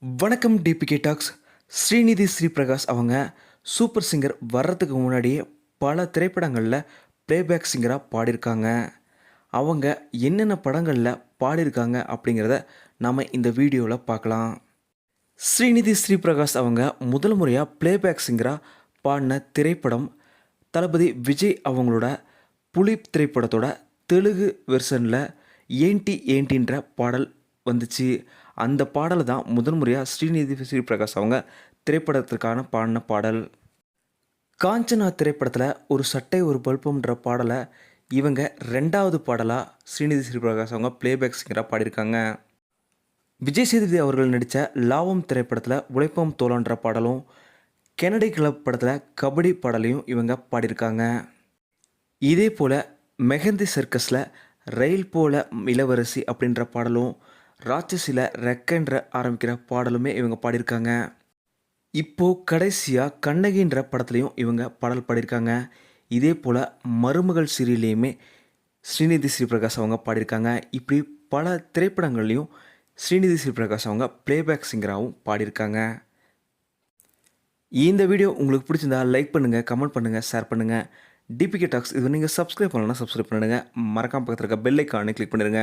வணக்கம் DPK tax. Srinidhi Sriprakash அவங்க super singer வர்றதுக்கு முன்னாடியே பல திரைப்படங்களில் ப்ளேபேக் சிங்கராக பாடியிருக்காங்க. அவங்க என்னென்ன படங்களில் பாடியிருக்காங்க அப்படிங்கிறத நாம் இந்த வீடியோவில் பார்க்கலாம். ஸ்ரீநிதி ஸ்ரீபிரகாஷ் அவங்க முதல் முறையாக ப்ளேபேக் சிங்கராக பாடின திரைப்படம் தளபதி விஜய் அவங்களோட புலி திரைப்படத்தோட தெலுங்கு வெர்ஷனில் ஏன்டி ஏன்டின்ற பாடல் வந்துச்சு. அந்த பாடலை தான் முதன் முறையாக ஸ்ரீநிதி ஸ்ரீபிரகாஷ் அவங்க திரைப்படத்திற்கான பாடின பாடல். காஞ்சனா திரைப்படத்தில் ஒரு சட்டை ஒரு பல்பம்ன்ற பாடலை இவங்க ரெண்டாவது பாடலாக ஸ்ரீநிதி ஸ்ரீபிரகாஷ் அவங்க ப்ளேபேக் சிங்கராக பாடியிருக்காங்க. விஜய் சேதுபதி அவர்கள் நடித்த லாவம் திரைப்படத்தில் உழைப்பம் தோழன்ற பாடலும், கெனடி கிளப் படத்தில் கபடி பாடலையும் இவங்க பாடியிருக்காங்க. இதே போல் மெஹந்தி சர்க்கஸில் ரயில் போல இளவரசி அப்படின்ற பாடலும், ராட்சசியில் ரெக்கன்ற ஆரம்பிக்கிற பாடலுமே இவங்க பாடியிருக்காங்க. இப்போது கடைசியாக கண்ணகின்ற படத்துலையும் இவங்க பாடல் பாடியிருக்காங்க. இதே போல் மருமகள் சீரியல்லையுமே ஸ்ரீநிதி ஸ்ரீபிரகாஷ் அவங்க பாடியிருக்காங்க. இப்படி பல திரைப்படங்கள்லையும் ஸ்ரீநிதி ஸ்ரீபிரகாஷ் அவங்க ப்ளேபேக் சிங்கராகவும் பாடியிருக்காங்க. இந்த வீடியோ உங்களுக்கு பிடிச்சிருந்தா லைக் பண்ணுங்கள், கமெண்ட் பண்ணுங்கள், ஷேர் பண்ணுங்கள். டிபிகே டாக்ஸ் இது நீங்கள் சப்ஸ்கிரைப் பண்ணலன்னா சப்ஸ்கிரைப் பண்ணிடுங்க. மறக்காம பக்கத்தில் இருக்க பெல் ஐக்கானை கிளிக் பண்ணிடுங்க.